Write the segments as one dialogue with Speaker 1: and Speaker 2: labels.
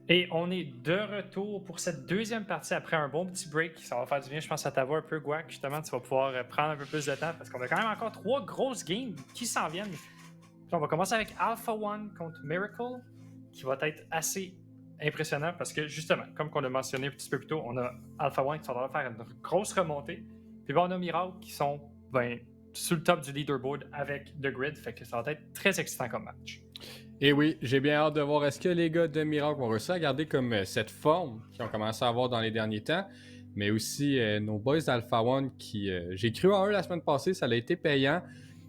Speaker 1: Et on est de retour pour cette deuxième partie après un bon petit break. Ça va faire du bien, je pense, à ta voix un peu, Guac. Justement, tu vas pouvoir prendre un peu plus de temps parce qu'on a quand même encore 3 grosses games qui s'en viennent. Puis on va commencer avec Alpha One contre Miracle, qui va être assez impressionnant parce que, justement, comme on l'a mentionné un petit peu plus tôt, on a Alpha One qui sont en train de faire une grosse remontée. Puis on a Miracle qui sont sur le top du leaderboard avec The Grid. Fait que ça va être très excitant comme match.
Speaker 2: Et oui, j'ai bien hâte de voir est-ce que les gars de Miracle vont réussir à garder comme cette forme qu'ils ont commencé à avoir dans les derniers temps, mais aussi nos boys d'Alpha One qui, j'ai cru en eux la semaine passée, ça a été payant.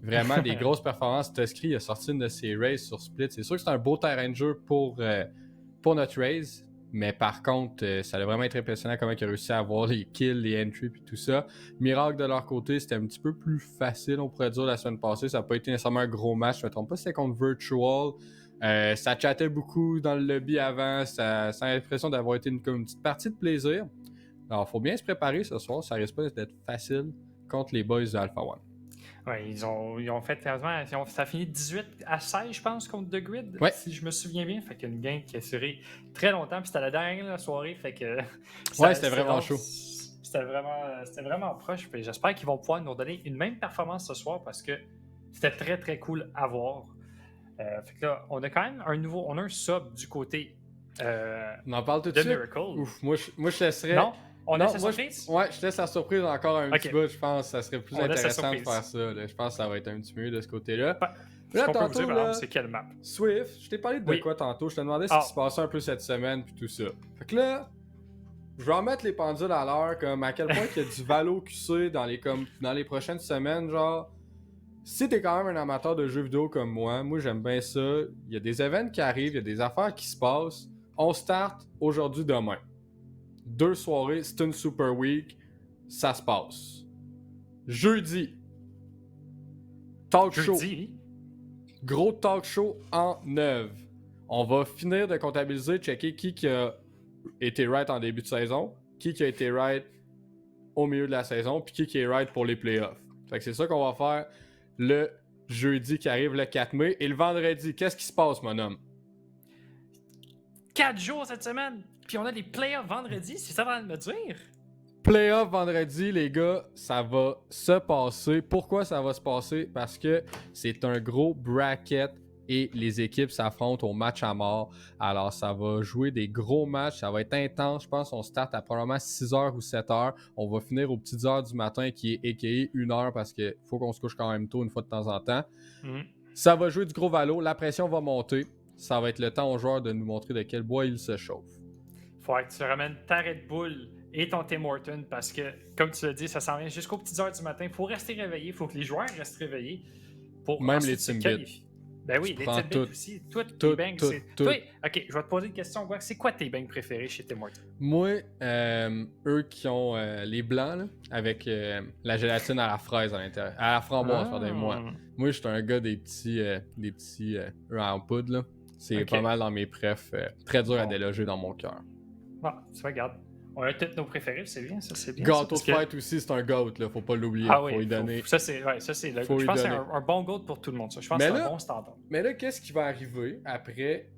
Speaker 2: Vraiment des grosses performances. Tuskry a sorti une de ses races sur Split. C'est sûr que c'est un beau terrain de jeu pour notre race, mais par contre, ça a vraiment été impressionnant comment ils ont réussi à avoir les kills, les entries et tout ça. Miracle de leur côté, c'était un petit peu plus facile, on pourrait dire, la semaine passée. Ça n'a pas été nécessairement un gros match, je ne me trompe pas, c'était contre Virtual. Ça chattait beaucoup dans le lobby avant. Ça a l'impression d'avoir été une petite partie de plaisir. Alors, il faut bien se préparer ce soir. Ça risque pas d'être facile contre les boys de Alpha One.
Speaker 1: Ouais, ils ont fait quasiment. Ça a fini 18-16, je pense, contre The Grid,
Speaker 2: Ouais.
Speaker 1: si je me souviens bien. Fait qu'une game qui a duré très longtemps. Puis c'était la dernière de la soirée. Fait que.
Speaker 2: Ouais, c'était vraiment chaud.
Speaker 1: C'était vraiment proche. Puis j'espère qu'ils vont pouvoir nous donner une même performance ce soir parce que c'était très très cool à voir. Fait que là, on a quand même on a un sub du côté
Speaker 2: On en parle tout de
Speaker 1: de
Speaker 2: suite.
Speaker 1: Miracle.
Speaker 2: Ouf, moi je laisserais.
Speaker 1: Non? On
Speaker 2: non,
Speaker 1: laisse la
Speaker 2: moi,
Speaker 1: surprise?
Speaker 2: Ouais, je laisse la surprise encore un petit
Speaker 1: Ok.
Speaker 2: bout. Je pense que ça serait plus
Speaker 1: On laisse la
Speaker 2: intéressant de
Speaker 1: surprise.
Speaker 2: faire ça. Là. Je pense que ça va être un petit peu mieux de ce côté-là.
Speaker 1: Ce
Speaker 2: Là,
Speaker 1: qu'on peut vous
Speaker 2: tantôt,
Speaker 1: dire, par
Speaker 2: là,
Speaker 1: exemple, c'est quelle map?
Speaker 2: Swift, je t'ai parlé de
Speaker 1: Oui.
Speaker 2: quoi tantôt? Je te demandais ce
Speaker 1: Ah.
Speaker 2: qui se passait un peu cette semaine puis tout ça. Fait que là, je vais en mettre les pendules à l'heure, comme à quel point il y a du Valo QC dans les prochaines semaines, genre. Si t'es quand même un amateur de jeux vidéo comme moi j'aime bien ça. Il y a des événements qui arrivent, il y a des affaires qui se passent. On start aujourd'hui, demain. 2 soirées, c'est une Super Week, ça se passe. Jeudi, talk show. Gros talk show en 9. On va finir de comptabiliser, checker qui a été right en début de saison, qui a été right au milieu de la saison, puis qui est right pour les playoffs. Fait que c'est ça qu'on va faire le jeudi qui arrive le 4 mai. Et le vendredi, qu'est-ce qui se passe, mon homme?
Speaker 1: 4 jours cette semaine, puis on a des playoffs vendredi, c'est ça de me dire?
Speaker 2: Playoff vendredi, les gars, ça va se passer. Pourquoi ça va se passer? Parce que c'est un gros bracket et les équipes s'affrontent au match à mort. Alors, ça va jouer des gros matchs. Ça va être intense. Je pense qu'on start à probablement 6h ou 7h. On va finir aux petites heures du matin, qui est a.k.a. 1h parce qu'il faut qu'on se couche quand même tôt une fois de temps en temps. Ça va jouer du gros valo. La pression va monter. Ça va être le temps aux joueurs de nous montrer de quel bois ils se chauffent.
Speaker 1: Faut que tu ramènes ta Red Bull et ton Tim Horton parce que, comme tu l'as dit, ça s'en vient jusqu'aux petites heures du matin. Il faut rester réveillé. Il faut que les joueurs restent réveillés pour
Speaker 2: même
Speaker 1: ensuite
Speaker 2: les
Speaker 1: se
Speaker 2: team
Speaker 1: qualifier. Ben oui, les team builds aussi. Toi, tes bangs, c'est... Toi, ok, je vais te poser une question. C'est quoi tes bangs préférés chez Tim Horton?
Speaker 2: Moi, eux qui ont les blancs, là, avec la gélatine à la fraise à l'intérieur. À la framboise, pardonnez-moi. Moi, je suis un gars des petits en poudre, là. C'est pas mal dans mes prefs. Très dur à déloger dans mon cœur.
Speaker 1: Bon, tu vois, regarde. On a tous nos préférés, c'est bien, ça, c'est bien.
Speaker 2: Gâteau de fête aussi, c'est un goat, là. Faut pas l'oublier.
Speaker 1: Ah oui,
Speaker 2: faut y donner.
Speaker 1: Ça, c'est je pense que c'est un bon goat pour tout le monde, ça. Je pense que c'est un bon standard.
Speaker 2: Mais là, qu'est-ce qui va arriver après?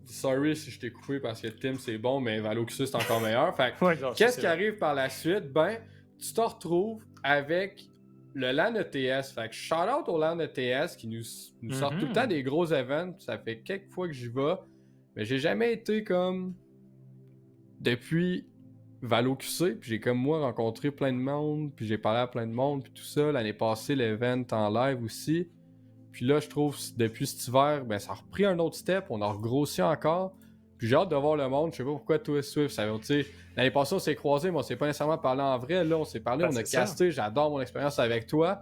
Speaker 2: Sorry si je t'ai coupé parce que Tim, c'est bon, mais Valoxus, c'est encore meilleur. Fait qu'est-ce qui arrive par la suite? Ben, tu te retrouves avec le LAN ETS. Fait que shout-out au LAN ETS qui nous sort tout le temps des gros events. Ça fait quelques fois que j'y vais. Mais j'ai jamais été comme... Depuis Valo QC, puis j'ai comme moi rencontré plein de monde, puis j'ai parlé à plein de monde, puis tout ça. L'année passée, l'event en live aussi. Puis là, je trouve, depuis cet hiver, ben, ça a repris un autre step, on a regrossi encore. Puis j'ai hâte de voir le monde. Je sais pas pourquoi toi, Swift, ça veut dire. L'année passée, on s'est croisés, mais on s'est pas nécessairement parlé en vrai. Là, on s'est parlé, on a casté. J'adore mon expérience avec toi.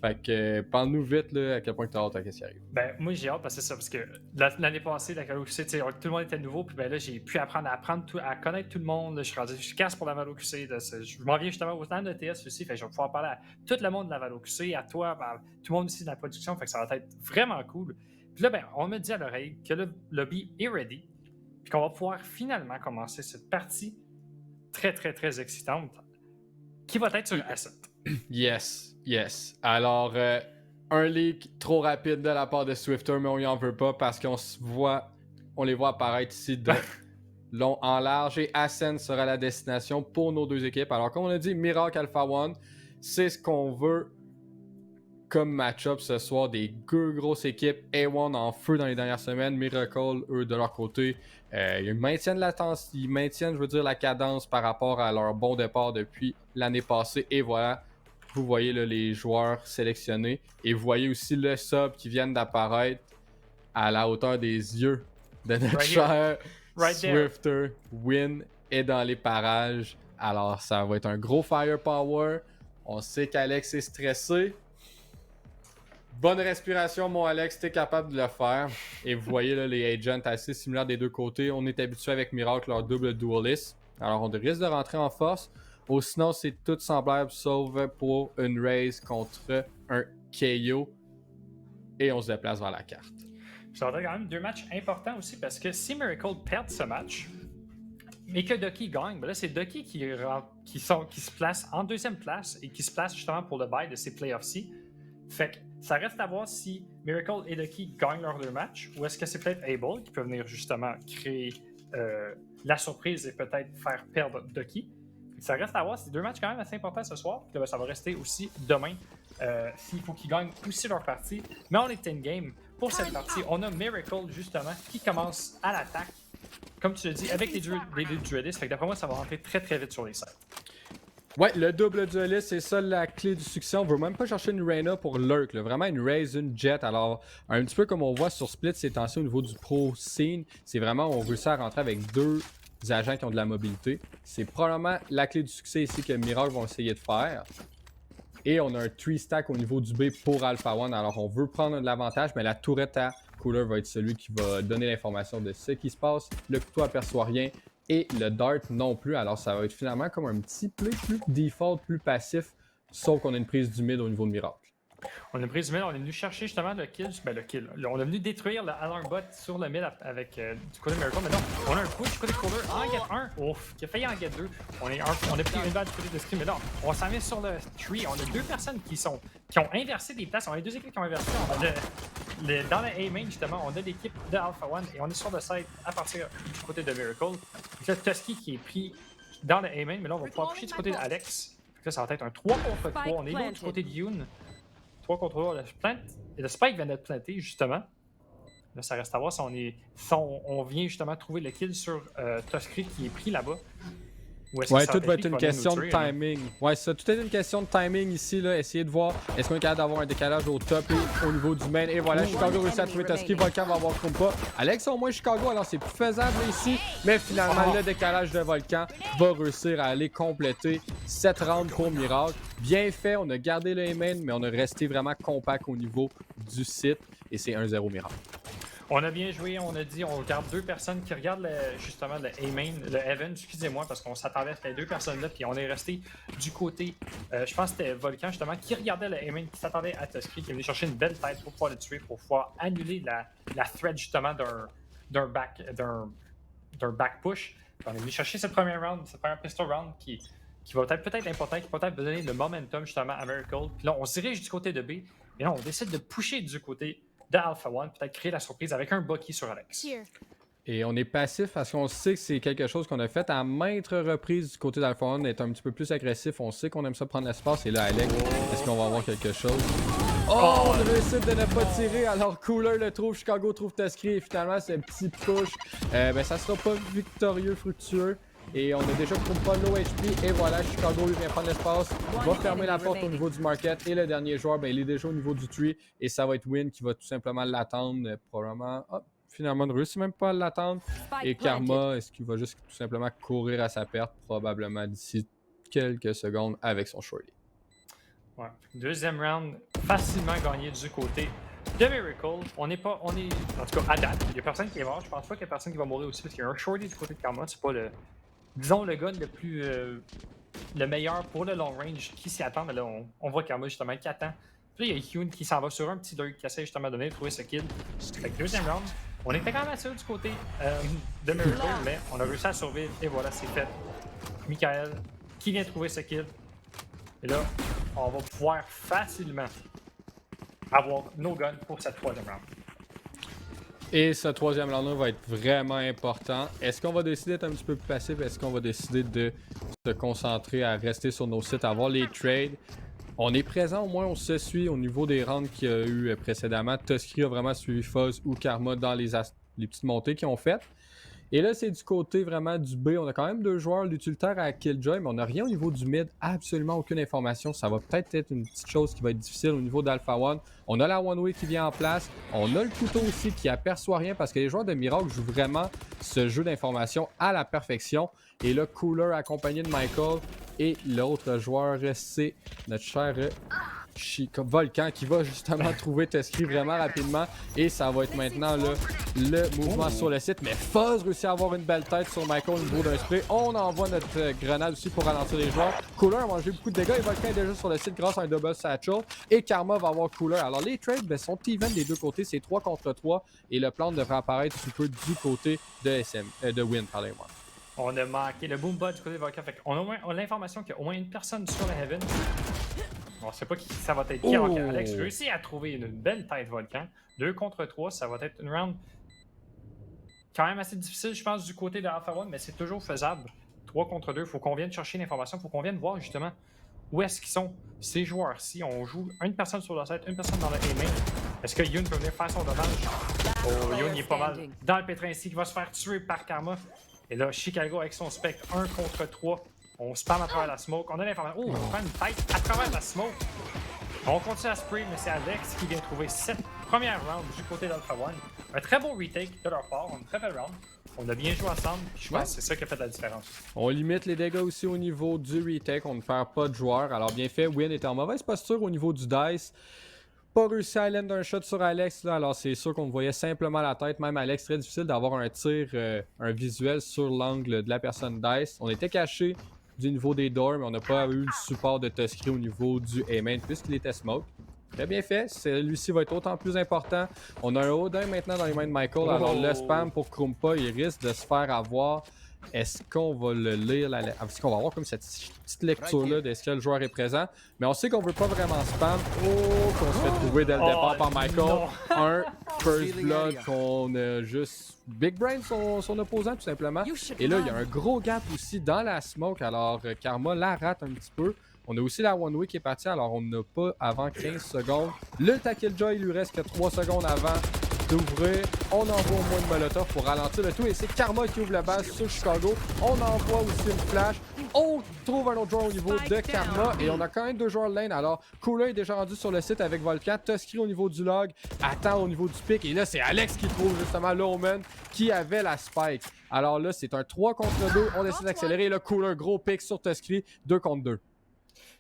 Speaker 2: Fait que, parle-nous vite, là, à quel point tu as hâte à ce qui arrive.
Speaker 1: Ben, moi, j'ai hâte parce que c'est ça, parce que l'année passée, la Valo QC, tout le monde était nouveau, puis ben là, j'ai pu apprendre à connaître tout le monde. Là, je casse pour la Valo QC. Là, je m'en viens justement au stand de TS aussi, fait que je vais pouvoir parler à tout le monde de la Valo QC, à toi, à tout le monde ici de la production, fait que ça va être vraiment cool. Puis là, ben, on me dit à l'oreille que le lobby est ready, puis qu'on va pouvoir finalement commencer cette partie très, très, très excitante qui va être sur Ascent.
Speaker 2: Yes. Alors, un leak trop rapide de la part de Swifter, mais on y en veut pas parce on les voit apparaître ici long en large et Ascent sera la destination pour nos deux équipes. Alors, comme on a dit, Miracle Alpha One, c'est ce qu'on veut comme match-up ce soir. Des deux grosses équipes. A1 en feu dans les dernières semaines. Miracle, eux, de leur côté, ils maintiennent la cadence par rapport à leur bon départ depuis l'année passée. Et voilà, vous voyez là, les joueurs sélectionnés. Et vous voyez aussi le sub qui vient d'apparaître à la hauteur des yeux de notre cher Swifter. Win est dans les parages. Alors, ça va être un gros firepower. On sait qu'Alex est stressé. Bonne respiration, mon Alex, t'es capable de le faire. Et vous voyez là, les agents assez similaires des deux côtés. On est habitué avec Miracle, leur double duelist. Alors, on risque de rentrer en force. Ou sinon, c'est tout semblable, sauf pour une race contre un KO. Et on se déplace vers la carte.
Speaker 1: Je t'entends quand même 2 matchs importants aussi parce que si Miracle perd ce match et que Ducky gagne, ben là c'est Ducky qui se place en 2e place et qui se place justement pour le bye de ces playoffs-ci. Fait que ça reste à voir si Miracle et Ducky gagnent leurs 2 matchs ou est-ce que c'est peut-être Able qui peut venir justement créer la surprise et peut-être faire perdre Ducky. Ça reste à voir, c'est 2 matchs quand même assez importants ce soir. Puis, ça va rester aussi demain s'il faut qu'ils gagnent aussi leur partie. Mais on est in game. Pour cette partie, on a Miracle justement qui commence à l'attaque. Comme tu l'as dit, avec les deux duelistes. Fait que d'après moi, ça va rentrer très très vite sur les sites.
Speaker 2: Ouais, le double duelist, c'est ça la clé du succès. On veut même pas chercher une Reyna pour Lurk, là. Vraiment une Raze, une Jet. Alors, un petit peu comme on voit sur Split ces temps-ci au niveau du pro scene, c'est vraiment on veut ça rentrer avec 2 agents qui ont de la mobilité. C'est probablement la clé du succès ici que Miracle vont essayer de faire. Et on a un 3-stack au niveau du B pour Alpha One. Alors, on veut prendre de l'avantage, mais la tourette à Cooler va être celui qui va donner l'information de ce qui se passe. Le couteau aperçoit rien et le Dart non plus. Alors, ça va être finalement comme un petit play plus default, plus passif, sauf qu'on a une prise du mid au niveau de Miracle.
Speaker 1: On a pris du mid, on est venu chercher justement le kill. On est venu détruire le alarm bot sur le mid avec du côté de Miracle. Mais non, on a un push du côté de Cooler en get 1. Ouf, qui a failli en get 2. On a pris une balle du côté de Scream. Mais là, on s'en met sur le tree. On a 2 personnes qui ont inversé des places. On a 2 équipes qui ont inversé. On a dans le A-main, justement, on a l'équipe de Alpha One et on est sur le side à partir du côté de Miracle. Donc là, Tusky qui est pris dans le A-main. Mais là, on va pouvoir pusher du côté d'Alex. Là, ça va être un 3 contre 3. On est là du côté de Yoon. 3 contre 3, le Spike vient d'être planté, justement. Là, ça reste à voir si on vient justement trouver le kill sur Tusky qui est pris là-bas.
Speaker 2: Ouais, tout va être une question de timing. Ouais, ça, tout est une question de timing ici, là. Essayez de voir, est-ce qu'on est capable d'avoir un décalage au top et au niveau du main. Et voilà, Chicago réussit à trouver Tusky. Volcan va avoir Kumpa. Alex, au moins Chicago, alors c'est plus faisable ici. Mais finalement, le décalage de Volcan va réussir à aller compléter cette round pour Miracle. Bien fait, on a gardé le main, mais on a resté vraiment compact au niveau du site. Et c'est 1-0 Miracle.
Speaker 1: On a bien joué, on a dit, on regarde 2 personnes qui regardent justement le A-main, le Heaven, excusez-moi, parce qu'on s'attendait à ces 2 personnes-là, puis on est resté du côté, je pense que c'était Volcan justement, qui regardait le A-main, qui s'attendait à Tusky, qui est venu chercher une belle tête pour pouvoir le tuer, pour pouvoir annuler la thread justement d'un back push. Puis on est venu chercher cette première round, cette première pistol round qui va être peut-être important, qui va peut-être donner le momentum justement à Miracle. Puis là, on se dirige du côté de B, et là, on décide de pusher du côté de Alpha One, peut-être créer la surprise avec un Bucky sur Alex.
Speaker 2: Et on est passif parce qu'on sait que c'est quelque chose qu'on a fait à maintes reprises du côté d'Alpha One, d'être un petit peu plus agressif. On sait qu'on aime ça prendre l'espace. Et là, Alex, est-ce qu'on va avoir quelque chose? Oh, on réussit de ne pas tirer. Alors, Cooler le trouve, Chicago trouve Tusky. Et finalement, ce petit push, ça sera pas victorieux, fructueux. Et on a déjà pas low HP. Et voilà, Chicago lui vient prendre l'espace. Va fermer la porte au niveau du market. Et le dernier joueur, il est déjà au niveau du tree. Et ça va être Win qui va tout simplement l'attendre. Probablement. Oh, finalement, ne réussit même pas à l'attendre. Et Karma, est-ce qu'il va juste tout simplement courir à sa perte? Probablement d'ici quelques secondes avec son shorty.
Speaker 1: Ouais. 2e round, facilement gagné du côté de Miracle. On est, en tout cas, à date. Il n'y a personne qui est mort. Je pense pas qu'il y a personne qui va mourir aussi parce qu'il y a un shorty du côté de Karma. C'est pas disons le gun le meilleur pour le long range qui s'y attend. Mais là, on voit Karma justement qui attend. Puis là, il y a Hyun qui s'en va sur un petit Dirk qui essaie justement de trouver ce kill. Fait que 2e round, on était quand même assez haut du côté de Miracle, mais on a réussi à survivre. Et voilà, c'est fait. Michael qui vient trouver ce kill. Et là, on va pouvoir facilement avoir nos guns pour cette 3e round.
Speaker 2: Et ce troisième round va être vraiment important. Est-ce qu'on va décider d'être un petit peu plus passif? Est-ce qu'on va décider de se concentrer à rester sur nos sites, à voir les trades? On est présent, au moins on se suit au niveau des rounds qu'il y a eu précédemment. Tuskry a vraiment suivi Fuzz ou Karma dans les petites montées qu'ils ont faites. Et là, c'est du côté vraiment du B. On a quand même 2 joueurs, l'utilitaire à Killjoy, mais on n'a rien au niveau du mid, absolument aucune information. Ça va peut-être être une petite chose qui va être difficile au niveau d'Alpha One. On a la One Way qui vient en place. On a le couteau aussi qui aperçoit rien parce que les joueurs de Miracle jouent vraiment ce jeu d'information à la perfection. Et là, Cooler accompagné de Michael. Et l'autre joueur, c'est notre cher Volcan qui va justement trouver Tuskry vraiment rapidement. Et ça va être maintenant là, le mouvement sur le site. Mais Fuzz réussit à avoir une belle tête sur Michael au niveau d'un spray. On envoie notre grenade aussi pour ralentir les joueurs. Cooler a mangé beaucoup de dégâts et Volcan est déjà sur le site grâce à un double satchel. Et Karma va avoir Cooler. Alors les trades sont even des deux côtés. C'est 3 contre 3. Et le plan devrait apparaître un peu du côté de Win, pardonnez-moi.
Speaker 1: On a manqué le boombot du côté de Volcan. On a l'information qu'il y a au moins une personne sur le Heaven. On sait pas qui ça va être qui. Alors Alex réussit à trouver une belle tête Volcan. 2 contre 3, ça va être une round quand même assez difficile, je pense, du côté de Alpha One, mais c'est toujours faisable. 3 contre 2, il faut qu'on vienne chercher l'information, il faut qu'on vienne voir justement où est-ce qu'ils sont ces joueurs-ci. On joue une personne sur le site, une personne dans le A-main. Est-ce que Yoon peut venir faire son dommage? Oh, Yoon il est pas mal dans le pétrin ici, qui va se faire tuer par Karma. Et là, Chicago avec son spectre, 1 contre 3. On spam à travers la smoke. On a l'information. Oh, on prend une tête à travers la smoke. On continue à spray, mais c'est Alex qui vient trouver cette première round du côté d'Alpha One. Un très bon retake de leur part. Une très belle round. On a bien joué ensemble. Je pense que c'est ça qui a fait la différence.
Speaker 2: On limite les dégâts aussi au niveau du retake. On ne perd pas de joueurs. Alors, bien fait. Win était en mauvaise posture au niveau du dice. Pas réussi à land d'un shot sur Alex, là, alors c'est sûr qu'on voyait simplement la tête. Même Alex, très difficile d'avoir un tir, un visuel sur l'angle de la personne Dice. On était caché du niveau des doors, mais on n'a pas eu le support de Tuskry au niveau du A-main puisqu'il était smoke. Très bien fait, celui-ci va être autant plus important. On a un Odin maintenant dans les mains de Michael, alors le spam pour Krumpa, il risque de se faire avoir. Est-ce qu'on va le lire? Est-ce qu'on va avoir comme cette petite lecture-là d'est-ce que le joueur est présent? Mais on sait qu'on veut pas vraiment spam. Oh, qu'on se fait trouver dès le départ par Michael. Un First Blood qu'on a juste Big Brain son opposant tout simplement. Et là, il y a un gros gap aussi dans la smoke. Alors, Karma la rate un petit peu. On a aussi la One Way qui est partie, alors on n'a pas avant 15 secondes. Le Tacklejoy, il lui reste que 3 secondes avant d'ouvrir. On envoie au moins une molotov pour ralentir le tout et c'est Karma qui ouvre la base sur Chicago. On envoie aussi une flash. On trouve un autre joueur au niveau de Karma et on a quand même 2 joueurs lane. Alors Cooler est déjà rendu sur le site avec Volcan. Tuskry au niveau du log, attend au niveau du pic et là c'est Alex qui trouve justement l'Omen qui avait la spike. Alors là c'est un 3 contre 2. On essaie d'accélérer et là Cooler gros pic sur Tuskry 2 contre 2.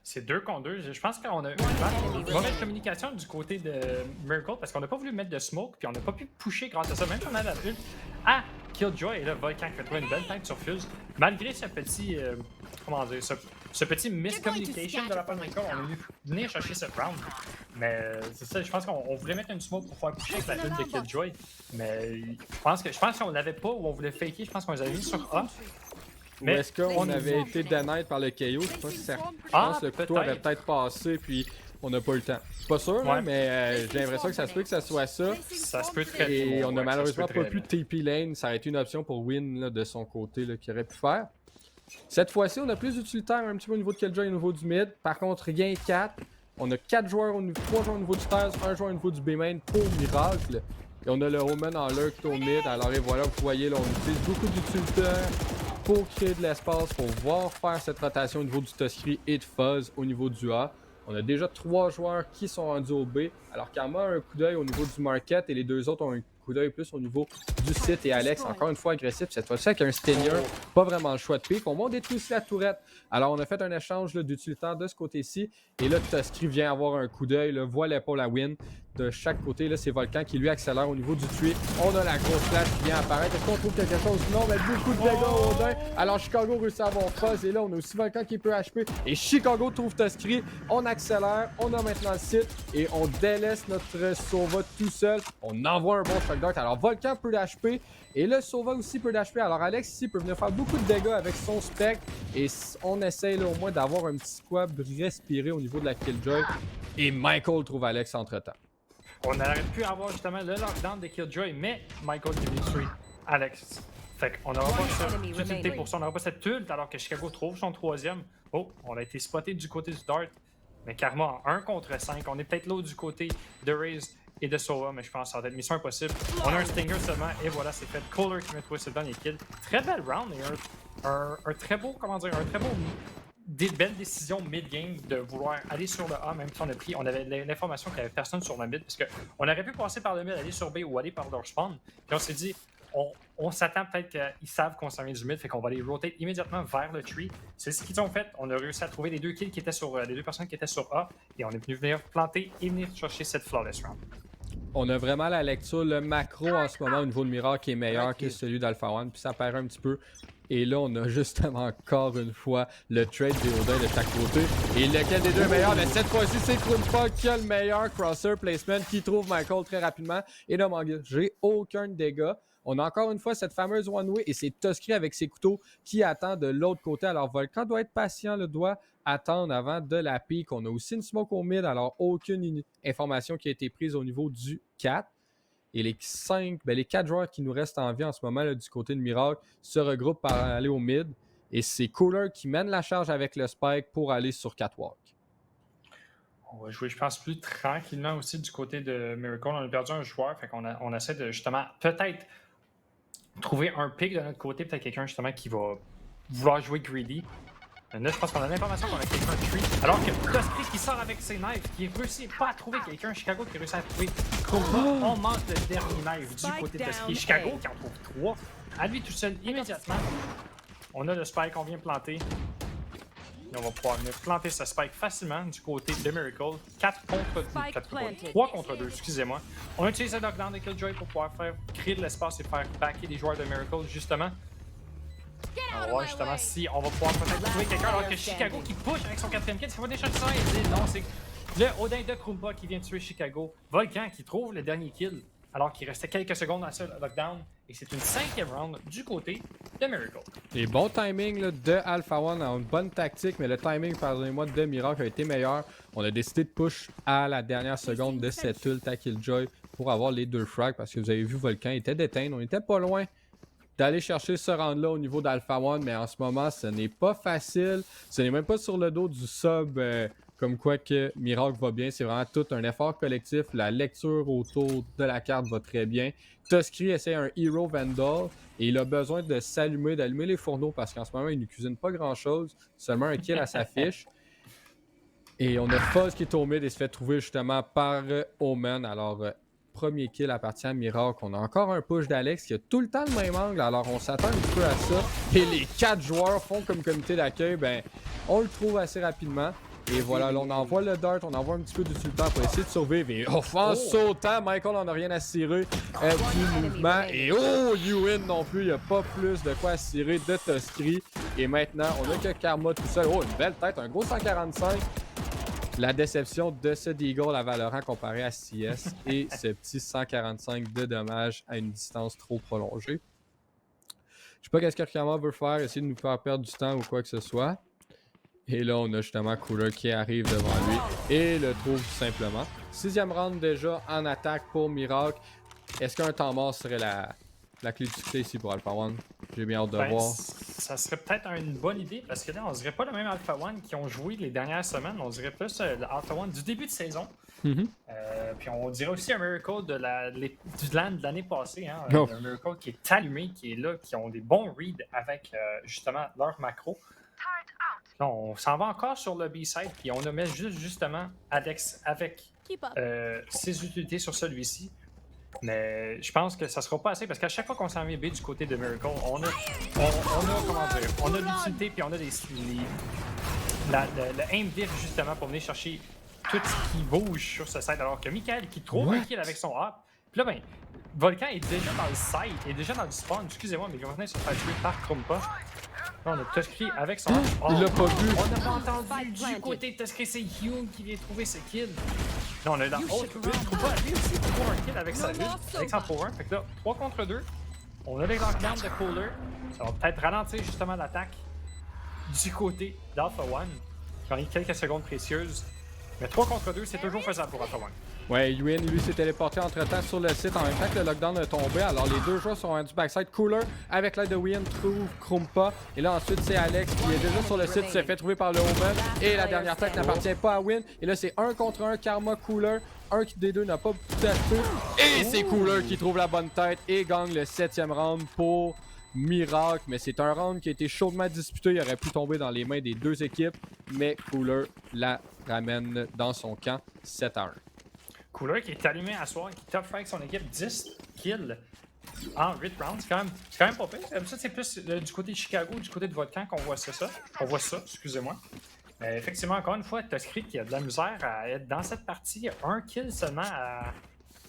Speaker 1: C'est 2 contre 2. Je pense qu'on a eu une mauvaise communication du côté de Miracle parce qu'on n'a pas voulu mettre de smoke puis on n'a pas pu pusher grâce à ça. Même si on a la ult à Killjoy et là Volcan qui a trouvé une belle tête sur Fuse. Malgré ce petit, comment dire, ce petit miscommunication de la part de Miracle, on a dû venir chercher cette round. Mais c'est ça, je pense qu'on voulait mettre une smoke pour faire pusher avec la ult de Killjoy. Mais je pense qu'on l'avait pas ou on voulait faker, je pense qu'on les avait mis sur A.
Speaker 2: Mais est-ce qu'on avait été denied par le KO? Je sais pas si ça... Je pense que le couteau avait peut-être passé puis on n'a pas eu le temps. Je suis pas sûr, là, mais j'ai l'impression que ça se peut que ça soit ça.
Speaker 1: Ça se peut très bien.
Speaker 2: Et on a malheureusement pas pu TP lane. Ça aurait été une option pour Win là, de son côté qu'il aurait pu faire. Cette fois-ci, on a plus d'utilitaires un petit peu au niveau de Killjoy et au niveau du mid. Par contre, rien 4. On a 3 joueurs au niveau du stairs, 1 joueur au niveau du B-main pour Miracle. Et on a le Omen en lurk au mid. Alors et voilà, vous voyez, là, on utilise beaucoup d'utilitaires pour créer de l'espace, pour pouvoir faire cette rotation au niveau du Tuskry et de Fuzz au niveau du A. On a déjà 3 joueurs qui sont rendus au B. Alors Karma a un coup d'œil au niveau du market et les 2 autres ont un coup d'œil plus au niveau du site. Et Alex, encore une fois agressif, cette fois-ci avec un Stinger, pas vraiment le choix de pique. On va détruire aussi la tourette. Alors on a fait un échange d'utilitaires de ce côté-ci. Et là, Tuskry vient avoir un coup d'œil, voit l'épaule à Win. De chaque côté, là, c'est Volcan qui lui accélère au niveau du tree. On a la grosse flash qui vient apparaître. Est-ce qu'on trouve quelque chose? Non, mais beaucoup de dégâts au Odin. Alors Chicago réussit à avoir Fuzz. Et là, on a aussi Volcan qui peut HP. Et Chicago trouve Tuskry. On accélère. On a maintenant le site. Et on délaisse notre Sova tout seul. On envoie un bon shock dart. Alors Volcan peut l'HP. Et le Sova aussi peut l'HP. Alors Alex ici peut venir faire beaucoup de dégâts avec son spectre. Et on essaye là, au moins d'avoir un petit squab respirer au niveau de la Killjoy. Et Michael trouve Alex entre-temps.
Speaker 1: On aurait pu avoir justement le lockdown de Killjoy, mais Michael qui détruit Alex. Fait qu'on n'aura pas cette utilité pour ça, on n'aura pas cette ult alors que Chicago trouve son troisième. Oh, on a été spoté du côté du Dart. Mais Karma en 1 contre 5. On est peut-être l'autre du côté de Raze et de Sova, mais je pense que ça va être mission impossible. On a un Stinger seulement, et voilà, c'est fait. Kohler qui m'a trouvé ce dernier kill. Très belle round et un très beau, comment dire, un très beau belle décision mid-game de vouloir aller sur le A, même si on avait l'information qu'il n'y avait personne sur le mid, parce qu'on aurait pu passer par le mid, aller sur B ou aller par leur spawn. Puis on s'est dit, on s'attend peut-être qu'ils savent qu'on s'en vient du mid, fait qu'on va les rotate immédiatement vers le tree. C'est ce qu'ils ont fait. On a réussi à trouver les deux kills qui étaient sur les deux personnes qui étaient sur A, et on est venu venir planter et venir chercher cette flawless round.
Speaker 2: On a vraiment la lecture, le macro en ce moment au niveau de Miracle qui est meilleur que celui d'Alpha One, puis ça paraît un petit peu. Et là, on a justement encore une fois le trade des Odin de chaque côté. Et lequel des deux est meilleur? Mais cette fois-ci, c'est Krumpa qui a le meilleur crosser placement, qui trouve Michael très rapidement. Et là, mon gars, j'ai aucun dégât. On a encore une fois cette fameuse one-way et c'est Tuskry avec ses couteaux qui attend de l'autre côté. Alors, Volcan doit être patient, doit attendre avant de la pique. On a aussi une smoke au mid, alors aucune information qui a été prise au niveau du 4. Et les 4 joueurs qui nous restent en vie en ce moment là, du côté de Miracle se regroupent pour aller au mid. Et c'est Kohler qui mène la charge avec le spike pour aller sur Catwalk.
Speaker 1: On va jouer, je pense, plus tranquillement aussi du côté de Miracle. On a perdu un joueur, fait qu'on essaie de justement peut-être trouver un pick de notre côté, peut-être quelqu'un justement qui va vouloir jouer greedy. Là, je pense qu'on a l'information qu'on a quelqu'un de tree. Alors que Tuskry qui sort avec ses knives, qui réussit pas à trouver quelqu'un, Chicago qui réussit à trouver Krumpa. On manque le dernier knife du côté de Tuskry. Chicago qui en trouve 3. À lui tout seul immédiatement. On a le spike qu'on vient planter. Et on va pouvoir venir planter ce spike facilement du côté de Miracle. 3 contre 2, excusez-moi. On utilise le knockdown de Killjoy pour pouvoir créer de l'espace et faire backer les joueurs de Miracle justement. On va voir justement si on va pouvoir peut-être trouver quelqu'un alors que Chicago qui push avec son 4ème kill. C'est pas des shots ça, il dit non, c'est le Odin de Krumpa qui vient tuer Chicago. Volcan qui trouve le dernier kill alors qu'il restait quelques secondes à ce lockdown. Et c'est une 5e round du côté de Miracle. Et
Speaker 2: bon timing là, de Alpha One, une bonne tactique, mais le timing, pardonnez-moi, de Miracle a été meilleur. On a décidé de push à la dernière seconde de cette ult à Killjoy pour avoir les 2 frags parce que vous avez vu, Volcan était d'éteindre. On était pas loin d'aller chercher ce round-là au niveau d'Alpha One, mais en ce moment, ce n'est pas facile. Ce n'est même pas sur le dos du sub, comme quoi que Miracle va bien. C'est vraiment tout un effort collectif. La lecture autour de la carte va très bien. Tuskry essaie un Hero Vandal et il a besoin de s'allumer, d'allumer les fourneaux parce qu'en ce moment, il ne cuisine pas grand-chose. Seulement un kill à sa fiche. Et on a Fuzz qui est au mid et se fait trouver justement par Omen. Alors, premier kill appartient à Miracle. On a encore un push d'Alex qui a tout le temps le même angle, alors on s'attend un petit peu à ça. Et les 4 joueurs font comme comité d'accueil, ben on le trouve assez rapidement. Et voilà, là on envoie le dart, on envoie un petit peu d'utilité pour essayer de survivre. Et offense sautant, Michael en a rien à cirer du mouvement. Et oh, Ewan non plus, il n'y a pas plus de quoi à cirer de Tuskry. Et maintenant, on a que Karma tout seul. Oh, une belle tête, un gros 145. La déception de ce Deagle à Valorant comparé à CS et ce petit 145 de dommages à une distance trop prolongée. Je sais pas qu'est-ce que Karma veut faire, essayer de nous faire perdre du temps ou quoi que ce soit. Et là, on a justement Kohler qui arrive devant lui et le trouve tout simplement. 6e round déjà en attaque pour Miracle. Est-ce qu'un temps mort serait la clé du succès ici pour Alpha One? J'ai bien hâte de voir.
Speaker 1: Ça serait peut-être une bonne idée parce que là, on dirait pas le même Alpha One qui ont joué les dernières semaines. On dirait plus l'Alpha One du début de saison. Puis on dirait aussi un Miracle du land de l'année passée. Hein? Un Miracle qui est allumé, qui est là, qui ont des bons reads avec justement leur macro. Là, on s'en va encore sur le B-side, puis on a mis justement Alex avec ses utilités sur celui-ci. Mais je pense que ça sera pas assez parce qu'à chaque fois qu'on s'en vient B du côté de Miracle, on a l'utilité puis on a le aim diff justement pour venir chercher tout ce qui bouge sur ce side. Alors que Michael qui trouve un kill avec son hop. Puis là, ben, Volcan est déjà dans le side, est déjà dans le spawn. Excusez-moi, mais il va venir se faire tuer par Krumpa. Là, on a Tuskry avec son hop.
Speaker 2: Il l'a pas vu.
Speaker 1: On n'a pas entendu du côté de Tuskry, c'est Hume qui vient trouver ce kill. Là, on a la haute ult. Krumpa, lui aussi, il trouve un kill avec sa ult, avec son power. Fait que là, 3 contre 2. On a les lockdowns de Kohler. Ça va peut-être ralentir justement l'attaque du côté d'Alpha One. J'en ai quelques secondes précieuses. Mais 3 contre 2, c'est toujours faisable pour Alpha One.
Speaker 2: Ouais, Yuin, lui, s'est téléporté entre-temps sur le site en même temps que le lockdown a tombé. Alors, les deux joueurs sont rendus backside. Cooler, avec l'aide de Yuin, trouve Krumpa. Et là, ensuite, c'est Alex qui est déjà sur le site, s'est fait trouver par le Omen. Et la dernière tête n'appartient pas à Win. Et là, c'est 1 contre 1, Karma, Cooler. Un des deux n'a pas beaucoup d'HP. Et c'est Cooler qui trouve la bonne tête et gagne le 7e round pour Miracle. Mais c'est un round qui a été chaudement disputé. Il aurait pu tomber dans les mains des deux équipes. Mais Cooler la ramène dans son camp 7-1.
Speaker 1: Cooler qui est allumé à soir, qui top frag son équipe 10 kills en 8 rounds. C'est quand même pas pire. Ça, c'est plus du côté de Chicago, du côté de votre camp qu'on voit ça. On voit ça, excusez-moi. Mais effectivement, encore une fois, Tuskry qui a de la misère à être dans cette partie. Un kill seulement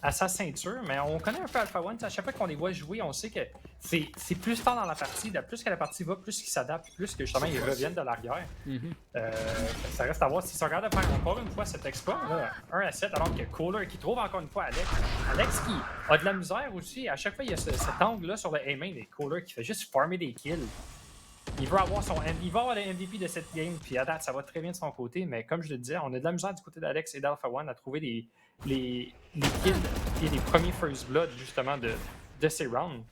Speaker 1: à sa ceinture. Mais on connaît un peu Alpha One. À chaque fois qu'on les voit jouer, on sait que c'est plus tard dans la partie. Plus que la partie va, plus qu'ils s'adaptent, plus que justement ils reviennent de l'arrière. Ça reste à voir si ça regarde de faire encore une fois cet exploit. Là, 1-7, alors que Cooler qui trouve encore une fois Alex. Alex qui a de la misère aussi. À chaque fois, il y a cet angle-là sur le A-main des Cooler qui fait juste farmer des kills. Il va avoir le MVP de cette game, puis à date, ça va très bien de son côté, mais comme je le disais, on a de la misère du côté d'Alex et d'Alpha One à trouver les kills et les premiers first blood, justement, de ces rounds.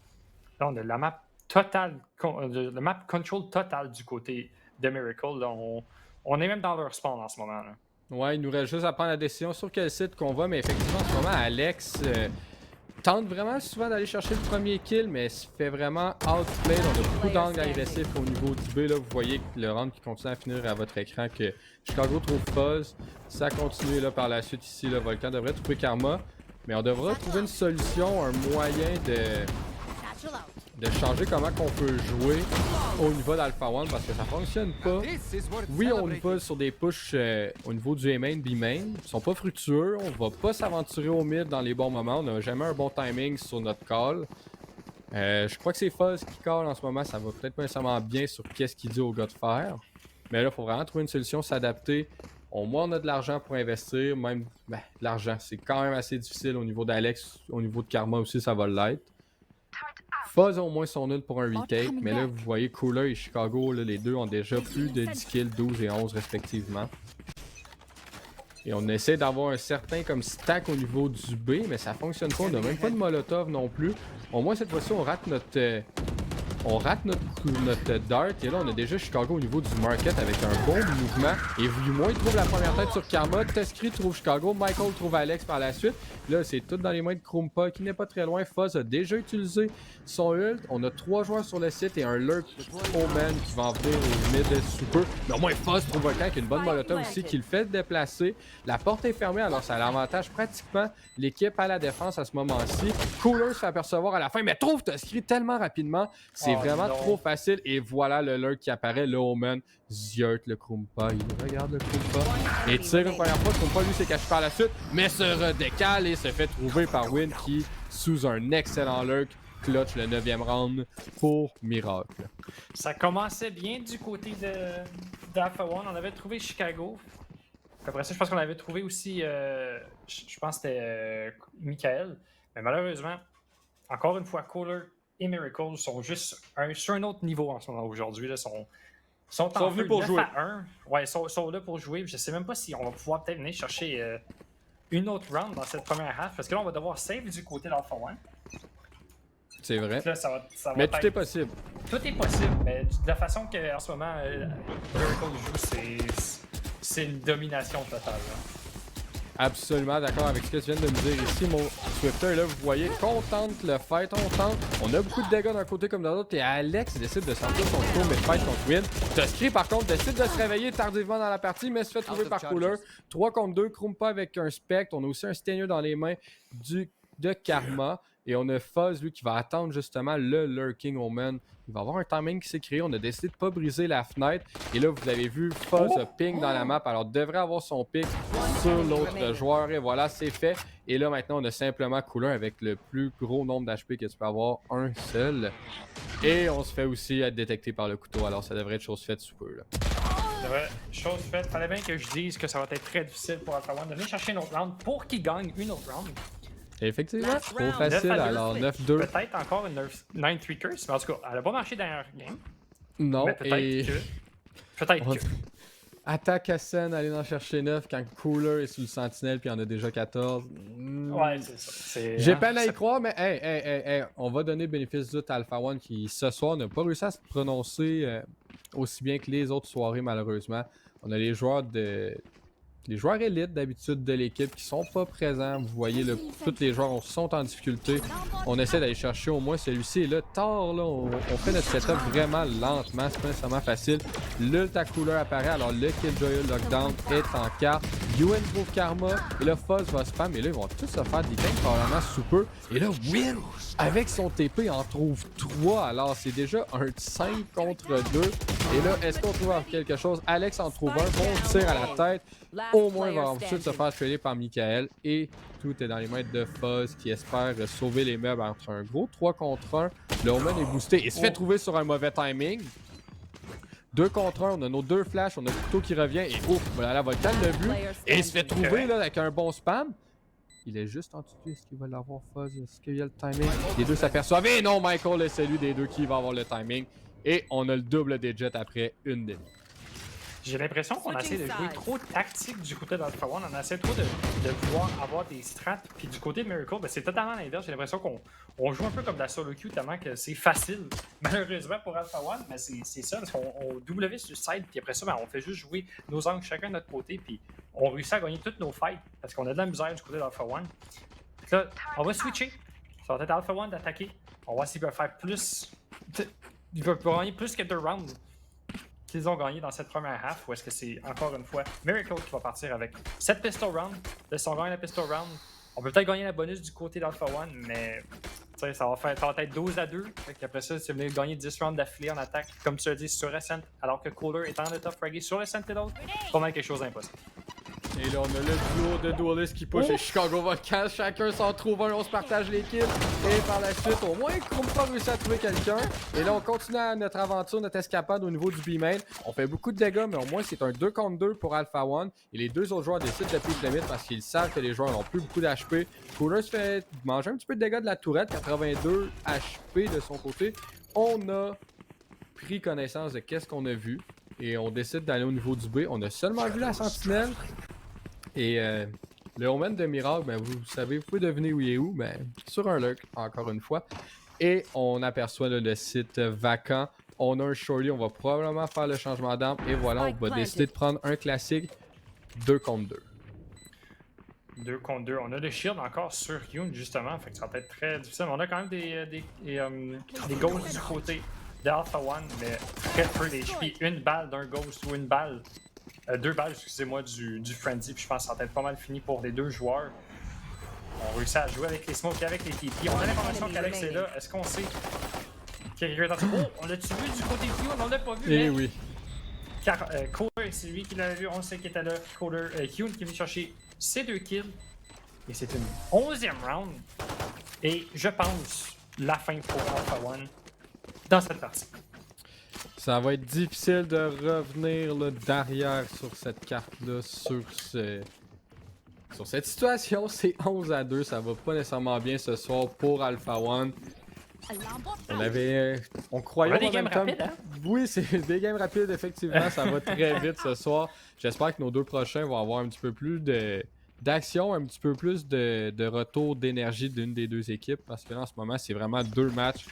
Speaker 1: Là, on a la map totale, le map control total du côté de Miracle. Là, on est même dans leur spawn en ce moment. Là.
Speaker 2: Ouais, il nous reste juste à prendre la décision sur quel site qu'on va, mais effectivement, en ce moment, Alex tente vraiment souvent d'aller chercher le premier kill, mais se fait vraiment outplayed. On a beaucoup d'angles agressifs au niveau du B. Là, vous voyez que le round qui continue à finir à votre écran, que Chicago trouve Fuzz. Ça continue là, par la suite ici. Le Volcan devrait trouver Karma, mais on devra trouver une solution, un moyen de changer comment qu'on peut jouer au niveau d'Alpha One parce que ça fonctionne pas. Oui, on va sur des pushs au niveau du A-main, B-main. Ils sont pas fructueux. On va pas s'aventurer au mid dans les bons moments. On n'a jamais un bon timing sur notre call. Je crois que c'est Fuzz qui call en ce moment. Ça va peut-être pas nécessairement bien sur qu'est-ce qu'il dit au gars de faire. Mais là, il faut vraiment trouver une solution, s'adapter. Au moins, on a de l'argent pour investir. Même de l'argent, c'est quand même assez difficile au niveau d'Alex. Au niveau de Karma aussi, ça va l'être. Fuzz au moins sont nuls pour un retake, mais là vous voyez Cooler et Chicago, là, les deux ont déjà plus de 10 kills, 12 et 11 respectivement. Et on essaie d'avoir un certain comme stack au niveau du B, mais ça fonctionne pas, on n'a même pas de molotov non plus. Au moins cette fois-ci on rate notre dart et là on a déjà Chicago au niveau du market avec un bon mouvement. Et Yumoy trouve la première tête sur Karma, Tuskry trouve Chicago, Michael trouve Alex par la suite. Là c'est tout dans les mains de Krumpa qui n'est pas très loin. Fuzz a déjà utilisé son ult. On a 3 joueurs sur le site et un lurk Omen qui va en venir au mid sous peu. Mais au moins Fuzz trouve un camp qui a une bonne molotov aussi qui le fait déplacer. La porte est fermée alors ça l'avantage pratiquement l'équipe à la défense à ce moment-ci. Cooler se fait apercevoir à la fin mais trouve Tuskry tellement rapidement. C'est vraiment trop facile. Et voilà le lurk qui apparaît. Le Omen zirt le Krumpa. Il regarde le Krumpa. Et tire une première fois. Krumpa lui s'est caché par la suite. Mais se redécale et se fait trouver par Win qui, sous un excellent lurk, clutch le 9e round pour Miracle.
Speaker 1: Ça commençait bien du côté d'Alpha One. On avait trouvé Chicago. Après ça, je pense qu'on avait trouvé aussi. Je pense que c'était Michael. Mais malheureusement, encore une fois, Cooler et Miracle sont juste sur un autre niveau en ce moment aujourd'hui. Ils sont
Speaker 2: venus pour jouer.
Speaker 1: Ouais, ils sont là pour jouer. Je sais même pas si on va pouvoir peut-être venir chercher une autre round dans cette première half. Parce que là, on va devoir save du côté d'Alpha One.
Speaker 2: C'est vrai.
Speaker 1: Là, ça
Speaker 2: mais
Speaker 1: va
Speaker 2: tout est possible.
Speaker 1: Tout est possible, mais de la façon qu'en ce moment, Miracle joue, c'est une domination totale. Là.
Speaker 2: Absolument d'accord avec ce que tu viens de me dire ici, mon Swifter. Là, vous voyez qu'on tente le fight, on tente. On a beaucoup de dégâts d'un côté comme de l'autre. Et Alex décide de sortir son tour, mais fight contre Win. Tuskry, par contre, décide de se réveiller tardivement dans la partie, mais se fait trouver par Cooler. 3 contre 2, Krumpa avec un Spectre. On a aussi un Staigneux dans les mains de Karma. Et on a Fuzz, lui, qui va attendre justement le Lurking Omen. Il va avoir un timing qui s'est créé. On a décidé de ne pas briser la fenêtre. Et là, vous avez vu, Fuzz a ping dans la map. Alors, devrait avoir son pick sur l'autre joueur. Et voilà, c'est fait. Et là, maintenant, on a simplement Cooler avec le plus gros nombre d'HP que tu peux avoir, un seul. Et on se fait aussi être détecté par le couteau. Alors, ça devrait être chose faite sous peu. Là.
Speaker 1: C'est vrai, chose faite. Fallait bien que je dise que ça va être très difficile pour Alpha One de venir chercher une autre round pour qu'il gagne une autre round.
Speaker 2: Effectivement, trop facile, alors 9-2.
Speaker 1: Peut-être encore une 9-3 curse, mais en tout cas, elle a pas marché dernière game.
Speaker 2: Non,
Speaker 1: mais peut-être que.
Speaker 2: Attaque à scène, aller en chercher 9 quand Cooler est sous le sentinelle puis il y en a déjà 14.
Speaker 1: Ouais, c'est ça.
Speaker 2: J'ai peine à y croire, mais hey, on va donner bénéfice du doute à Alpha One qui ce soir n'a pas réussi à se prononcer aussi bien que les autres soirées malheureusement. On a les joueurs élites d'habitude de l'équipe qui sont pas présents. Vous voyez, tous les joueurs sont en difficulté. On essaie d'aller chercher au moins celui-ci. Et là, tard, là, on fait notre setup vraiment lentement. C'est pas nécessairement facile. L'Ultra Cooler apparaît. Alors, le Killjoy Lockdown est en carte. Yuen trouve Karma. Et là, Fuzz va spam. Et là, ils vont tous se faire des gangs probablement sous peu. Et là, Win, avec son TP, en trouve 3. Alors, c'est déjà un 5 contre 2. Et là, est-ce qu'on trouve quelque chose? Alex en trouve un. Bon tir à la tête. Au moins, il va ensuite se faire trader par Michael. Et tout est dans les mains de Fuzz qui espère sauver les meubles entre un gros 3 contre 1. Le Omen est boosté et se fait trouver sur un mauvais timing. 2 contre 1, on a nos 2 flashs, on a le couteau qui revient et ouf, voilà, la Volcan l'a vu. Et il se fait trouver là, avec un bon spam. Il est juste en dessous. Est-ce qu'il va l'avoir, Fuzz? Est-ce qu'il y a le timing? Les deux s'aperçoivent. Et non, Michael est celui des deux qui va avoir le timing. Et on a le double des jets après une demi.
Speaker 1: J'ai l'impression qu'on essaie de jouer trop tactique du côté d'Alpha One. On essaie trop de pouvoir avoir des strats. Puis du côté de Miracle, ben, c'est totalement l'inverse. J'ai l'impression qu'on joue un peu comme de la solo queue, tellement que c'est facile, malheureusement, pour Alpha One. Mais c'est ça, parce qu'on W sur le side, puis après ça, ben, on fait juste jouer nos angles chacun de notre côté. Puis on réussit à gagner toutes nos fights, parce qu'on a de la misère du côté d'Alpha One. Là, on va switcher. Ça va être Alpha One d'attaquer. On va voir s'il peut faire plus. Il peut gagner plus que 2 rounds qu'ils ont gagné dans cette première half, ou est-ce que c'est encore une fois Miracle qui va partir avec 7 pistol round. Là, si on gagne la pistol round, on peut peut-être gagner la bonus du côté d'Alpha One, mais ça va être 12 à 2. Après ça, si vous voulez gagner 10 rounds d'affilée en attaque, comme tu as dit, sur Ascent, alors que Cooler est en le top fraggy sur le Sentinel, c'est pas mal quelque chose d'impossible.
Speaker 2: Et là, on a le duo de duelists qui push et Chicago Volcan. Chacun s'en trouve un, on se partage les kills. Et par la suite, au moins, Krumpa réussit à trouver quelqu'un. Et là, on continue notre aventure, notre escapade au niveau du B-main. On fait beaucoup de dégâts, mais au moins, c'est un 2 contre 2 pour Alpha One. Et les deux autres joueurs décident de plus le limite parce qu'ils savent que les joueurs n'ont plus beaucoup d'HP. Cooler se fait manger un petit peu de dégâts de la tourette, 82 HP de son côté. On a pris connaissance de qu'est-ce qu'on a vu. Et on décide d'aller au niveau du B. On a seulement vu la sentinelle. Et le Omen de Miracle, ben, vous savez, vous pouvez deviner où il est où, ben, sur un lurk, encore une fois. Et on aperçoit là, le site vacant. On a un shorty, on va probablement faire le changement d'arme. Et voilà, on va décider de prendre un classique 2 contre 2.
Speaker 1: 2 contre 2. On a le shield encore sur Yoon, justement, fait que ça va être très difficile. Mais on a quand même des ghosts du côté d'Alpha One, mais très peu d'HP. Une balle d'un ghost ou une balle. 2 balles, excusez-moi, du Frenzy, puis je pense que ça va être pas mal fini pour les deux joueurs. On réussit à jouer avec les smokes et avec les TP. On a l'information qu'Alex est là. Est-ce qu'on sait qu'il y a quelqu'un dans ce... Oh, on l'a-tu vu du côté de Yoon? On l'a pas vu,
Speaker 2: mais...
Speaker 1: mais...
Speaker 2: oui.
Speaker 1: Car Cooler, c'est lui qui l'a vu, on sait qu'il était là. Cooler, Yoon qui est venu chercher ses 2 kills. Et c'est une 11e round. Et je pense la fin pour Alpha One dans cette partie.
Speaker 2: Ça va être difficile de revenir là, derrière sur cette carte-là, sur cette situation. C'est 11 à 2, ça va pas nécessairement bien ce soir pour Alpha One. On croyait
Speaker 1: on a des games rapides, hein?
Speaker 2: Oui, c'est des games rapides, effectivement, ça va très vite ce soir. J'espère que nos deux prochains vont avoir un petit peu plus d'action, un petit peu plus de retour d'énergie d'une des deux équipes, parce que là, en ce moment, c'est vraiment 2 matchs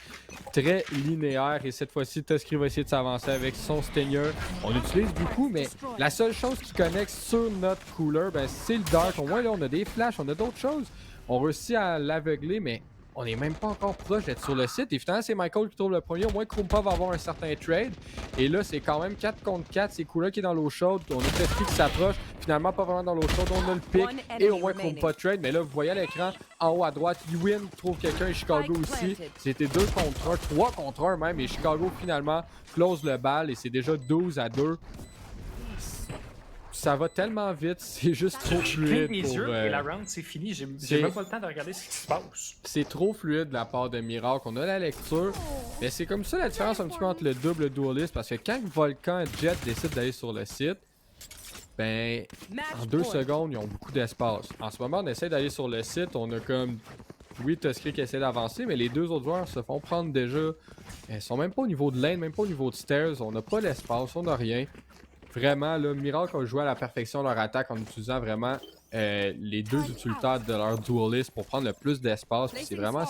Speaker 2: très linéaires, et cette fois-ci, Tuskry va essayer de s'avancer avec son Stinger. On l'utilise beaucoup, mais la seule chose qui connecte sur notre Cooler, ben, c'est le Dark. Au moins, là, on a des flashs, on a d'autres choses. On réussit à l'aveugler, mais on n'est même pas encore proche d'être sur le site. Et finalement, c'est Michael qui trouve le premier. Au moins, Krumpa va avoir un certain trade. Et là, c'est quand même 4 contre 4. C'est Cooler qui est dans l'eau chaude. On a Tuskry qui s'approche. Finalement, pas vraiment dans l'eau chaude. On a le pic. Et au moins, Krumpa trade. Mais là, vous voyez à l'écran, en haut à droite, Ewin trouve quelqu'un et Chicago aussi. C'était 2 contre 1, 3 contre 1 même. Et Chicago, finalement, close le bal. Et c'est déjà 12 à 2. Ça va tellement vite, c'est juste trop fluide.
Speaker 1: Les yeux et la round, c'est fini. J'ai même pas le temps de regarder ce qui se passe.
Speaker 2: C'est trop fluide de la part de Miracle. On a la lecture, mais c'est comme ça la différence un petit peu entre le double duelist. Parce que quand Volcan et Jet décident d'aller sur le site, ben, en 2 secondes, ils ont beaucoup d'espace. En ce moment, on essaie d'aller sur le site. On a comme, oui, Tuskry qui essaie d'avancer, mais les deux autres joueurs se font prendre déjà. Ils sont même pas au niveau de lane, même pas au niveau de stairs. On n'a pas l'espace, on n'a rien. vraiment, là, Miracle a joué à la perfection leur attaque en utilisant vraiment les deux utilitaires de leur duelist pour prendre le plus d'espace. Puis c'est vraiment...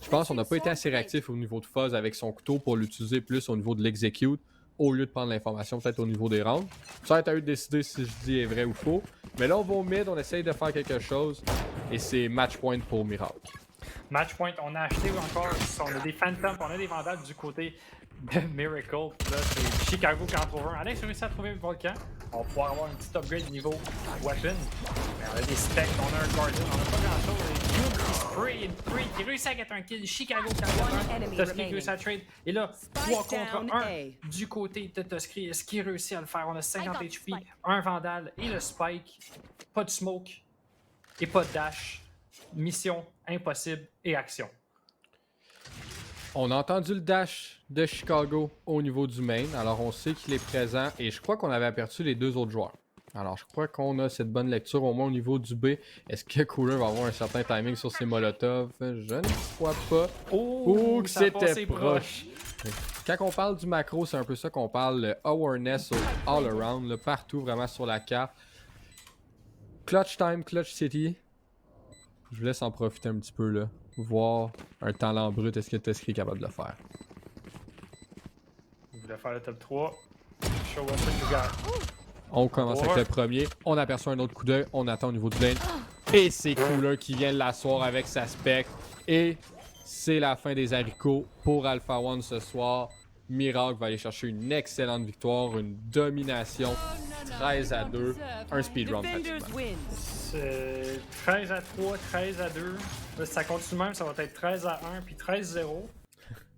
Speaker 2: Je pense qu'on n'a pas été assez réactif au niveau de Fuzz avec son couteau pour l'utiliser plus au niveau de l'execute au lieu de prendre l'information peut-être au niveau des rounds. Ça va être à eux de décider si je dis est vrai ou faux. Mais là, on va au mid, on essaye de faire quelque chose et c'est match point pour Miracle.
Speaker 1: Match point, on a acheté encore, on a des Phantoms, on a des Vandals du côté de Miracle. Là, c'est Chicago qui en trouve un. Alex a réussi à trouver un Volcan. On va pouvoir avoir un petit upgrade niveau weapon. Mais on a des specs, on a un Guardian, on a pas grand chose. Cube qui spray une free, qui réussit à get un kill. Chicago qui en a un. Tuskry qui réussit à trade. Et là, 3 contre 1 du côté de Tuskry. Est-ce qu'il réussit à le faire? On a 50 HP, un Vandal et le Spike. Pas de smoke et pas de dash. Mission impossible et action.
Speaker 2: On a entendu le dash de Chicago au niveau du main, alors on sait qu'il est présent et je crois qu'on avait aperçu les deux autres joueurs. Alors je crois qu'on a cette bonne lecture au moins au niveau du B. Est-ce que Cooler va avoir un certain timing sur ses Molotov? Je ne crois pas.
Speaker 1: Oh,
Speaker 2: que c'était proche. Quand on parle du macro, c'est un peu ça qu'on parle, le awareness all around, là, partout vraiment sur la carte. Clutch time, Clutch City. Je vous laisse en profiter un petit peu là. Voir un talent brut, est-ce que Tuskry est capable de le faire?
Speaker 1: Vous voulez faire le top 3. Show us what you got.
Speaker 2: On commence avec le premier. On aperçoit un autre coup d'œil. On attend au niveau de lane. Et c'est Cooler qui vient l'asseoir avec sa spec. Et c'est la fin des haricots pour Alpha One ce soir. Miracle va aller chercher une excellente victoire, une domination. 13-2, un speedrun pratiquement.
Speaker 1: C'est 13-3, 13-2. Là, si ça continue même, ça va être 13-1 puis 13-0.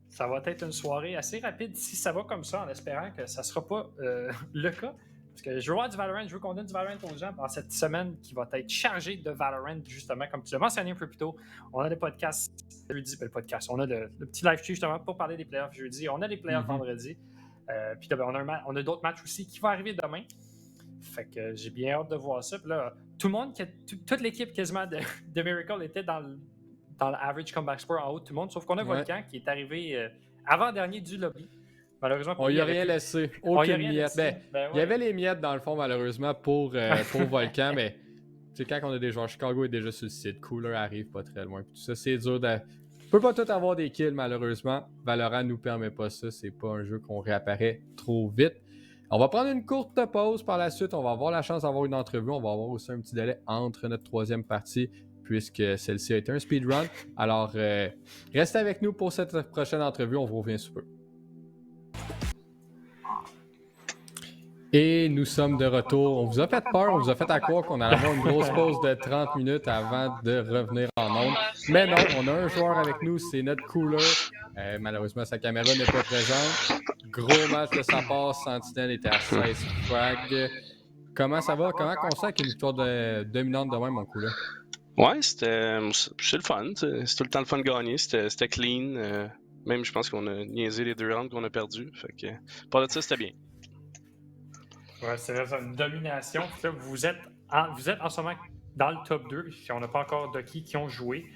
Speaker 1: Ça va être une soirée assez rapide si ça va comme ça, en espérant que ça sera pas le cas. Parce que je veux voir du Valorant, je veux qu'on donne du Valorant aux gens pendant cette semaine qui va être chargée de Valorant, justement, comme tu l'as mentionné un peu plus tôt. On a des podcasts jeudi, le podcast. On a le petit live stream justement pour parler des playoffs jeudi. On a les playoffs vendredi. Puis là, on a d'autres matchs aussi qui vont arriver demain. Fait que j'ai bien hâte de voir ça. Puis là, tout le monde, toute l'équipe quasiment de Miracle était dans l'average comeback score en haut, tout le monde, sauf qu'on a Volcan qui est arrivé avant-dernier du lobby. Malheureusement,
Speaker 2: on y a rien laissé. Aucune miette. Il y avait les miettes dans le fond, malheureusement, pour Volcan, mais tu sais, quand on a des joueurs, Chicago est déjà sur le site. Cooler arrive pas très loin. Puis tout ça, c'est dur de. On peut pas tout avoir des kills, malheureusement. Valorant nous permet pas ça. C'est pas un jeu qu'on réapparaît trop vite. On va prendre une courte pause par la suite. On va avoir la chance d'avoir une entrevue. On va avoir aussi un petit délai entre notre troisième partie, puisque celle-ci a été un speedrun. Alors, restez avec nous pour cette prochaine entrevue. On vous revient sous peu. Et nous sommes de retour. On vous a fait peur, on vous a fait à croire qu'on allait avoir une grosse pause de 30 minutes avant de revenir en ondes. Mais non, on a un joueur avec nous, c'est notre Cooler. Malheureusement, sa caméra n'est pas présente. Gros match de sa part, Sentinel était à 16 frags. Comment ça va? Comment on sent avec une victoire dominante de même, mon Cooler?
Speaker 3: Ouais, c'est le fun. C'est tout le temps le fun de gagner. C'était clean. Même, je pense qu'on a niaisé les 2 rounds qu'on a perdus. Fait que, par de ça, c'était bien.
Speaker 1: Ouais, c'est une domination. Là, vous êtes en ce moment dans le top 2, si on n'a pas encore Ducky qui ont joué.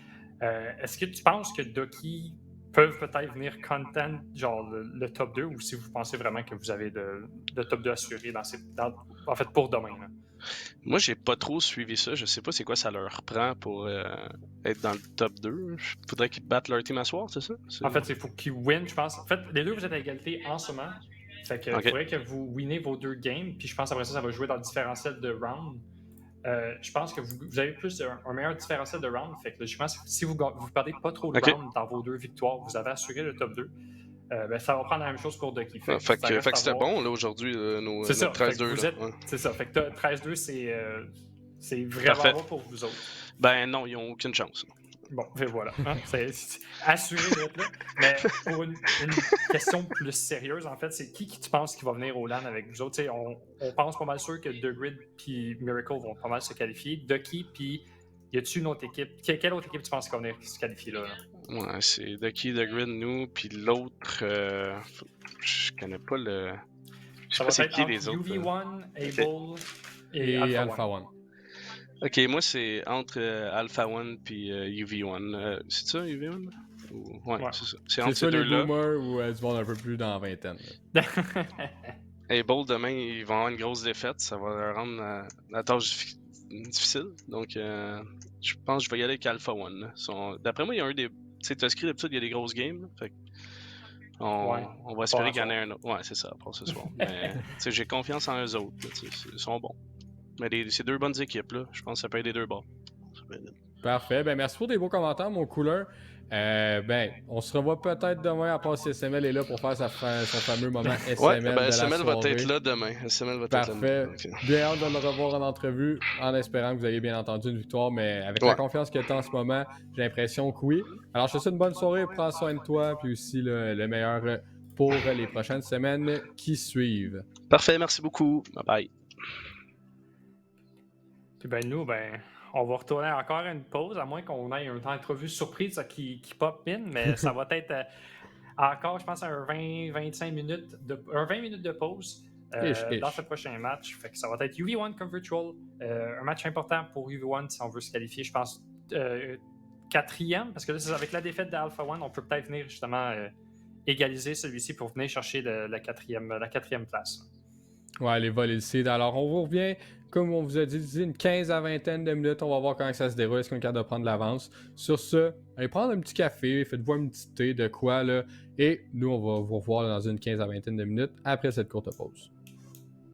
Speaker 1: Est-ce que tu penses que Ducky peuvent peut-être venir content genre le top 2 ou si vous pensez vraiment que vous avez le top 2 assuré en fait pour demain? Là?
Speaker 3: Moi, j'ai pas trop suivi ça. Je sais pas c'est quoi ça leur prend pour être dans le top 2. Faudrait qu'ils battent leur team à soir, c'est ça?
Speaker 1: En fait, il faut qu'ils win, je pense. En fait, les deux, vous êtes à égalité en ce moment. Fait que il faudrait que vous winnez vos 2 games, puis je pense après ça va jouer dans le différentiel de round. Je pense que vous avez plus un meilleur différentiel de round. Fait que je pense que si vous perdez pas trop de round dans vos 2 victoires, vous avez assuré le top 2. Ça va prendre la même chose pour Ducky.
Speaker 3: Fait que c'était bon là aujourd'hui, nos 13-2.
Speaker 1: C'est ça. Fait que 13-2, c'est vraiment bon pour vous autres.
Speaker 3: Ben non, ils n'ont aucune chance.
Speaker 1: Bon, et voilà. Hein? C'est assuré d'être là. Mais pour une question plus sérieuse, en fait, c'est qui tu penses qui va venir au LAN avec vous autres? On pense pas mal sûr que The Grid puis Miracle vont pas mal se qualifier. Ducky, puis y a-tu une autre équipe? Quelle autre équipe tu penses qui va venir se qualifier là?
Speaker 3: Ouais, c'est Ducky, The Grid, nous, puis l'autre, je connais pas le. Je sais pas c'est qui les autres.
Speaker 1: UV1, Able et Alpha One.
Speaker 3: Ok, moi c'est entre Alpha One puis UV1. C'est ça, UV1? Ouais, c'est ça. C'est entre ces deux-là.
Speaker 2: Les boomers ou du monde un peu plus dans la vingtaine.
Speaker 3: Et Bold, demain, ils vont avoir une grosse défaite. Ça va leur rendre la tâche difficile. Donc, je pense que je vais y aller avec Alpha One. D'après moi, il y a un des. Tu sais, t'as écrit d'habitude, il y a des grosses games. Là. Fait on va espérer qu'il y en ait un autre. Ouais, c'est ça, pour ce soir. Mais j'ai confiance en eux autres. Là, ils sont bons. Mais c'est deux bonnes équipes. Là. Je pense que ça peut être des deux bords.
Speaker 2: Parfait. Ben, merci pour tes beaux commentaires, mon couleur. On se revoit peut-être demain, à part si SML est là pour faire son fameux moment SML
Speaker 3: ouais,
Speaker 2: de la
Speaker 3: SML
Speaker 2: soirée.
Speaker 3: va être là demain. SML va
Speaker 2: Parfait.
Speaker 3: être là demain.
Speaker 2: Bien hâte de le revoir en entrevue, en espérant que vous ayez bien entendu une victoire, mais avec la confiance que tu as en ce moment, j'ai l'impression que oui. Alors, je te souhaite une bonne soirée, prends soin de toi, puis aussi le meilleur pour les prochaines semaines qui suivent.
Speaker 3: Parfait, merci beaucoup. Bye bye.
Speaker 1: Puis nous, on va retourner encore à une pause, à moins qu'on ait une entrevue surprise qui pop in, mais ça va être encore, je pense, un 20 minutes de pause dans ce prochain match. Fait que ça va être UV1 contre Virtual, un match important pour UV1 si on veut se qualifier, je pense, quatrième, parce que là, avec la défaite d'Alpha One, on peut peut-être venir justement égaliser celui-ci pour venir chercher la quatrième place.
Speaker 2: Ouais, les vols ici. Alors, on vous revient, comme on vous a dit, une 15 à 20 de minutes. On va voir comment ça se déroule. Est-ce qu'on est capable de prendre l'avance? Sur ce, allez prendre un petit café, faites-vous un petit thé de quoi, là. Et nous, on va vous revoir dans une 15 à 20 de minutes après cette courte pause.